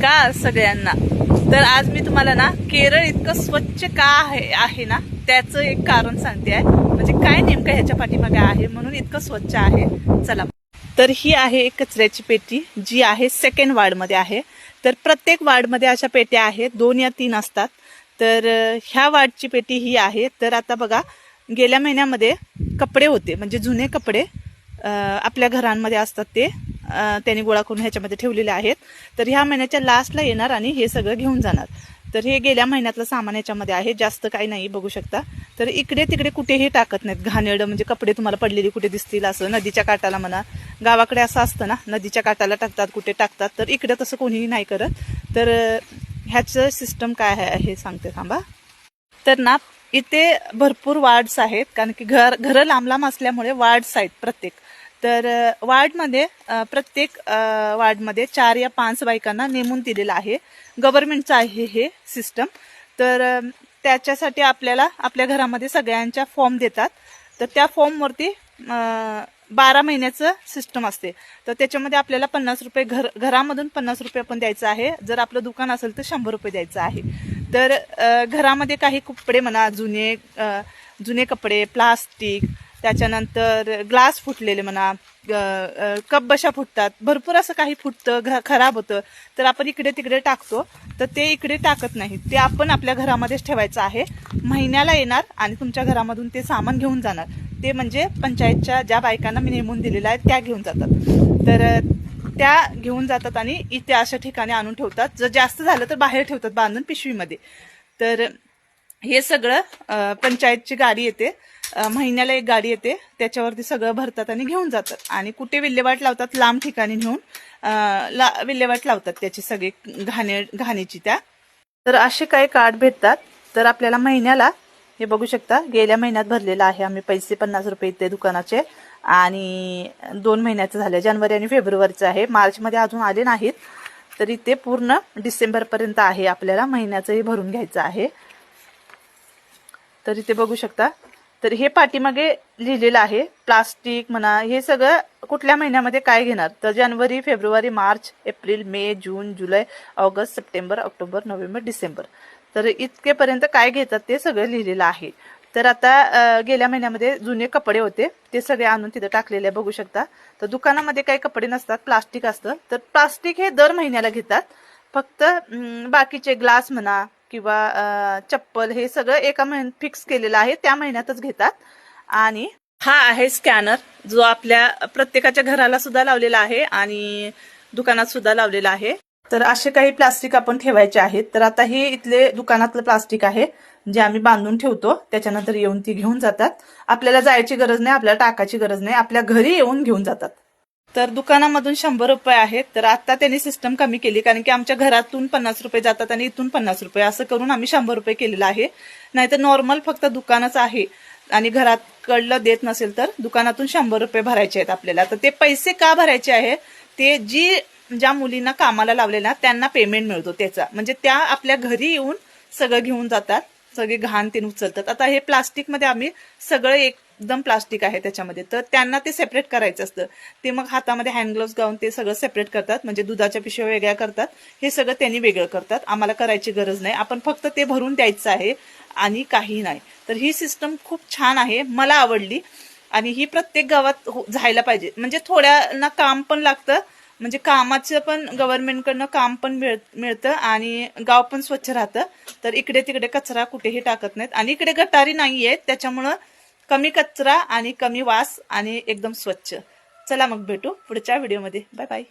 नमस्कार सगळ्यांना। तर आज मी तुम्हाला ना केरळ इतकं स्वच्छ का आहे ना त्याचं एक कारण सांगते आहे, म्हणजे काय नेमकं ह्याच्या पाठीमागे आहे म्हणून इतकं स्वच्छ आहे। चला, तर ही आहे एक कचऱ्याची पेटी जी आहे सेकंड वार्डमध्ये आहे। तर प्रत्येक वार्डमध्ये अशा पेट्या आहेत, 2 या 3 असतात। तर ह्या वार्डची पेटी ही आहे। तर आता बघा, गेल्या महिन्यामध्ये कपडे होते, म्हणजे जुने कपडे आपल्या घरांमध्ये असतात ते त्यांनी गोळा करून ह्याच्यामध्ये ठेवलेले आहेत। तर ह्या महिन्याच्या लास्टला येणार आणि हे सगळं घेऊन जाणार। तर हे गेल्या महिन्यातलं सामान याच्यामध्ये आहे, जास्त काही नाही, बघू शकता। तर इकडे तिकडे कुठेही टाकत नाहीत घाणेरडं, म्हणजे कपडे तुम्हाला पडलेली कुठे दिसतील असं नदीच्या काठाला म्हणा, गावाकडे असं असतं ना, नदीच्या काठाला टाकतात, कुठे टाकतात। तर इकडे तसं कोणीही नाही करत। तर ह्याचं सिस्टम काय आहे हे सांगते, थांबा। तर ना इथे भरपूर वार्ड्स आहेत, कारण की घरं लांब लांब असल्यामुळे वार्ड्स आहेत प्रत्येक। तर वार्डमध्ये प्रत्येक वार्डमध्ये 4 या 5 बायकांना नेमून दिलेलं आहे, गव्हर्नमेंटचं आहे हे सिस्टम। तर त्याच्यासाठी आपल्याला आपल्या घरामध्ये सगळ्यांच्या फॉर्म देतात। तर त्या फॉर्मवरती 12 महिन्याचं सिस्टम असते। तर त्याच्यामध्ये आपल्याला 50 रुपये घरामधून 50 रुपये पण द्यायचं आहे, जर आपलं दुकान असेल तर 100 रुपये द्यायचं आहे। तर घरामध्ये काही कपडे म्हणा, जुने कपडे, प्लास्टिक, त्याच्यानंतर ग्लास फुटलेले म्हणा, कप बशा फुटतात, भरपूर असं काही फुटतं, खराब होतं, तर आपण इकडे तिकडे टाकतो। तर ते इकडे टाकत नाही, ते आपण आपल्या घरामध्येच ठेवायचं आहे। महिन्याला येणार आणि तुमच्या घरामधून ते सामान घेऊन जाणार। ते म्हणजे पंचायतच्या ज्या बायकांना मी नेमून दिलेल्या आहेत त्या घेऊन जातात। तर त्या घेऊन जातात आणि इथे अशा ठिकाणी आणून ठेवतात। जर जास्त झालं तर बाहेर ठेवतात बांधून पिशवीमध्ये। तर हे सगळं पंचायतची गाडी येते, महिन्याला एक गाडी येते, त्याच्यावरती सगळं भरतात आणि घेऊन जातात। आणि कुठे विल्हेवाट लावतात, लांब ठिकाणी नेऊन विल्हेवाट लावतात त्याची सगळी घाणीची त्या। तर असे काही कार्ड भेटतात। तर आपल्याला महिन्याला, हे बघू शकता, गेल्या महिन्यात भरलेला आहे आम्ही पैसे 50 रुपये इथे दुकानाचे, आणि 2 महिन्याचं झालं, जानेवारी आणि फेब्रुवारीचं आहे, मार्चमध्ये अजून आले नाहीत। तर इथे पूर्ण डिसेंबरपर्यंत आहे, आपल्याला महिन्याचंही भरून घ्यायचं आहे। तर इथे बघू शकता। तर हे पाठीमागे लिहिलेलं आहे, प्लास्टिक म्हणा, हे सगळं कुठल्या महिन्यामध्ये काय घेणार। तर जानेवारी, फेब्रुवारी, मार्च, एप्रिल, मे, जून, जुलै, ऑगस्ट, सप्टेंबर, ऑक्टोबर, नोव्हेंबर, डिसेंबर, तर इतकेपर्यंत काय घेतात ते सगळं लिहिलेलं आहे। तर आता गेल्या महिन्यामध्ये जुने कपडे होते, ते सगळे आणून तिथे टाकलेले आहे, बघू शकता। तर दुकानामध्ये काही कपडे नसतात, प्लास्टिक असतं। तर प्लास्टिक हे दर महिन्याला घेतात, फक्त बाकीचे ग्लास म्हणा किंवा चप्पल हे सगळं एका महिन्यात फिक्स केलेलं आहे, त्या महिन्यातच घेतात। आणि हा आहे स्कॅनर, जो आपल्या प्रत्येकाच्या घराला सुद्धा लावलेला आहे आणि दुकानात सुद्धा लावलेला आहे। तर असे काही प्लास्टिक आपण ठेवायचे आहेत। तर आता हे इथले दुकानातलं प्लास्टिक आहे, जे आम्ही बांधून ठेवतो, त्याच्यानंतर येऊन ती घेऊन जातात। आपल्याला जायची गरज नाही, आपल्याला टाकायची गरज नाही, आपल्या घरी येऊन घेऊन जातात। तर दुकानामधून 100 रुपये आहेत। तर आता त्यांनी सिस्टम कमी केली, कारण की आमच्या घरातून 50 रुपये जातात आणि इथून 50 रुपये, असं करून आम्ही 100 रुपये केलेलं आहे। नाहीतर नॉर्मल फक्त दुकानच आहे आणि घरात कडलं देत नसेल तर दुकानातून 100 रुपये भरायचे आहेत आपल्याला। तर ते पैसे का भरायचे आहे, ते ज्या मुलींना कामाला लावले ना त्यांना पेमेंट मिळतो त्याचा, म्हणजे त्या आपल्या घरी येऊन सगळं घेऊन जातात, सगळे घाण ते उचलतात। आता हे प्लास्टिकमध्ये आम्ही सगळं एकदम प्लास्टिक आहे त्याच्यामध्ये, तर त्यांना ते सेपरेट करायचं असतं। ते मग हातामध्ये हँड ग्लोव्स घालून ते सगळं सेपरेट करतात, म्हणजे दुधाच्या पिशव्या वेगळ्या करतात, हे सगळं त्यांनी वेगळं करतात। आम्हाला करायची गरज नाही, आपण फक्त ते भरून द्यायचं आहे आणि काही नाही। तर ही सिस्टम खूप छान आहे, मला आवडली आणि ही प्रत्येक गावात जायला पाहिजे। म्हणजे थोड्यांना काम पण लागतं, म्हणजे कामाचं पण गव्हर्नमेंटकडनं काम पण मिळतं आणि गाव पण स्वच्छ राहतं। तर इकडे तिकडे कचरा कुठेही टाकत नाहीत आणि इकडे गटारी नाहीये, त्याच्यामुळं कमी कचरा आणि कमी वास आणि एकदम स्वच्छ। चला मग भेटू पुढच्या व्हिडिओमध्ये, बाय बाय।